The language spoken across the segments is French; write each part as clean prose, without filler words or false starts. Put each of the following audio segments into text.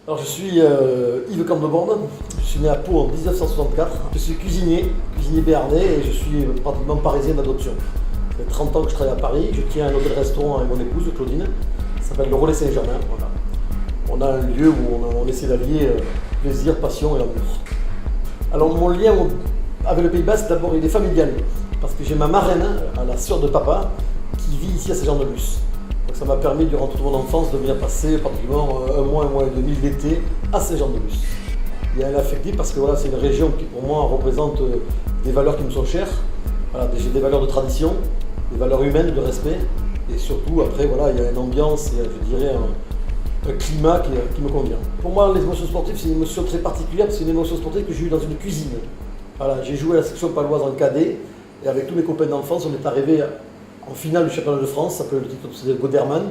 Alors je suis Yves Camdeborne, je suis né à Pau en 1964. Je suis cuisinier béarnais et je suis pratiquement parisien d'adoption. Ça fait 30 ans que je travaille à Paris, je tiens un hôtel-restaurant avec mon épouse Claudine, ça s'appelle le Relais Saint-Germain. Voilà. On a un lieu où on essaie d'allier plaisir, passion et amour. Alors mon lien avec le Pays Basque, d'abord il est familial, parce que j'ai ma marraine, la sœur de papa, qui vit ici à Saint-Jean-de-Luz. Donc ça m'a permis durant toute mon enfance de venir passer pratiquement un mois et demi l'été à Saint-Jean-de-Luz. Il y a un affectif parce que voilà, c'est une région qui pour moi représente des valeurs qui me sont chères. Voilà, j'ai des valeurs de tradition, des valeurs humaines, de respect, et surtout après voilà, il y a une ambiance et je dirais un climat qui me convient. Pour moi, les émotions sportives, c'est une émotion très particulière, parce que c'est une émotion sportive que j'ai eue dans une cuisine. Voilà, j'ai joué à la section paloise en cadet, et avec tous mes copains d'enfance, on est arrivé en finale du championnat de France, ça s'appelle le titre de Goderman.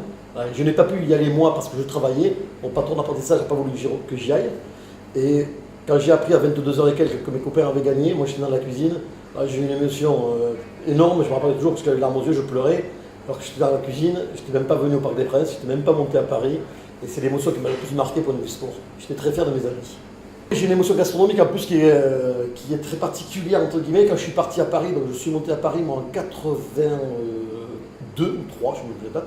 Je n'ai pas pu y aller moi parce que je travaillais, mon patron d'apprentissage n'a pas voulu que j'y aille. Et quand j'ai appris à 22h et quelques que mes copains avaient gagné, moi j'étais dans la cuisine, j'ai eu une émotion énorme, je me rappelle toujours parce que j'avais les larmes aux yeux, je pleurais. Alors que j'étais dans la cuisine, je n'étais même pas venu au Parc des Princes, je n'étais même pas monté à Paris. Et c'est l'émotion qui m'a le plus marqué pour le sport. J'étais très fier de mes amis. J'ai une émotion gastronomique en plus qui est très particulière entre guillemets. Quand je suis parti à Paris, donc je suis monté à Paris moi en 82 ou 3, je ne me rappelle pas.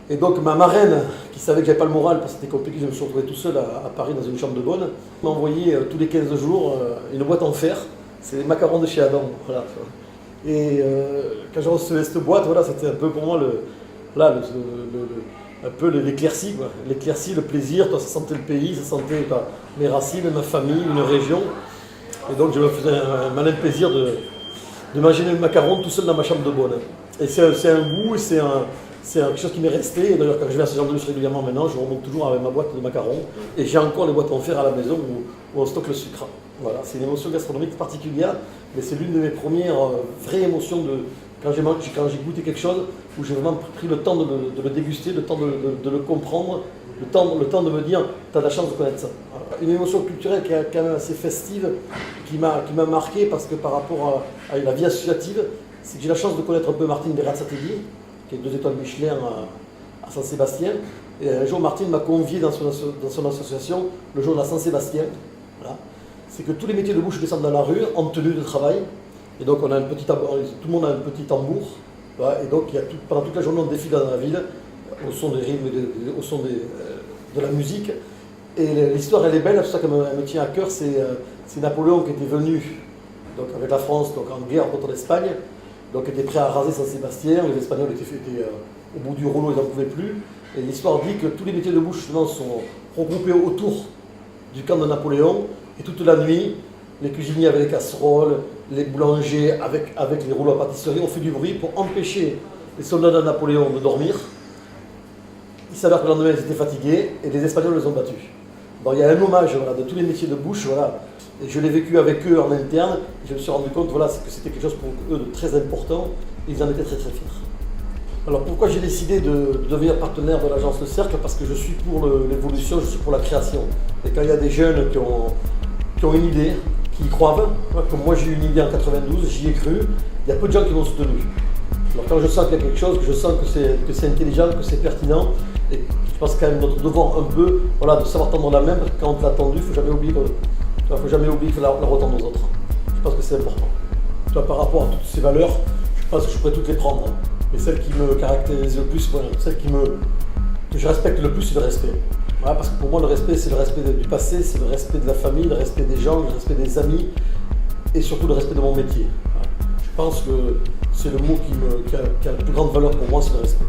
Et donc ma marraine, qui savait que j'avais pas le moral parce que c'était compliqué, je me suis retrouvé tout seul à Paris dans une chambre de bonne, m'a envoyé tous les 15 jours une boîte en fer. C'est les macarons de chez Adam. Voilà. Et quand j'ai reçu cette boîte, voilà, c'était un peu pour moi un peu l'éclaircie, l'éclaircie, le plaisir, ça sentait le pays, ça sentait mes racines, ma famille, une région. Et donc je me faisais un malin plaisir de manger mes macarons tout seul dans ma chambre de bonne. Et c'est un goût, c'est quelque chose qui m'est resté. Et d'ailleurs quand je vais à Saint-Jean-de-Luz régulièrement maintenant, je remonte toujours avec ma boîte de macarons. Et j'ai encore les boîtes en fer à la maison où on stocke le sucre. Voilà, c'est une émotion gastronomique particulière, mais c'est l'une de mes premières vraies émotions quand j'ai goûté quelque chose, où j'ai vraiment pris le temps de le déguster, le temps de le comprendre, le temps de me dire, tu as la chance de connaître ça. Une émotion culturelle qui est quand même assez festive, qui m'a marqué, parce que par rapport à la vie associative, c'est que j'ai la chance de connaître un peu Martine Berazzategui, qui est 2 étoiles Michelin à Saint-Sébastien. Et un jour, Martine m'a convié dans son association, le jour de la Saint-Sébastien. Voilà. C'est que tous les métiers de bouche descendent dans la rue en tenue de travail. Et donc tout le monde a un petit tambour. Voilà, et donc pendant toute la journée on défile dans la ville au son des rythmes, au son de la musique. Et l'histoire elle est belle, c'est ça qu'elle me tient à cœur, c'est Napoléon qui était venu donc, avec la France donc, en guerre contre l'Espagne, donc était prêt à raser Saint-Sébastien, les Espagnols étaient au bout du rouleau, ils n'en pouvaient plus. Et l'histoire dit que tous les métiers de bouche sont regroupés autour du camp de Napoléon, et toute la nuit, les cuisiniers avec les casseroles, les boulangers avec les rouleaux à pâtisserie ont fait du bruit pour empêcher les soldats de Napoléon de dormir. Il s'avère que le lendemain ils étaient fatigués et les Espagnols les ont battus. Donc il y a un hommage voilà, de tous les métiers de bouche, voilà. Et je l'ai vécu avec eux en interne et je me suis rendu compte voilà, que c'était quelque chose pour eux de très important et ils en étaient très très fiers. Alors pourquoi j'ai décidé de devenir partenaire de l'agence Le Cercle? Parce que je suis pour l'évolution, je suis pour la création. Et quand il y a des jeunes qui ont une idée, qui y croient, comme moi j'ai eu une idée en 92, j'y ai cru, il y a peu de gens qui m'ont soutenu. Alors quand je sens qu'il y a quelque chose, que je sens que c'est intelligent, que c'est pertinent, et je pense quand même notre devoir un peu voilà, de savoir tendre la main, parce que quand on l'a tendue, il ne faut jamais oublier qu'il faut la retendre aux autres. Je pense que c'est important. Tu vois, par rapport à toutes ces valeurs, je pense que je pourrais toutes les prendre. Mais celle qui me caractérise le plus, voilà, celle que je respecte le plus, c'est le respect. Voilà, parce que pour moi, le respect, c'est le respect du passé, c'est le respect de la famille, le respect des gens, le respect des amis, et surtout le respect de mon métier. Voilà. Je pense que c'est le mot qui a la plus grande valeur pour moi, c'est le respect.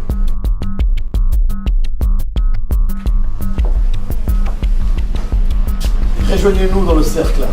Rejoignez-nous dans le cercle.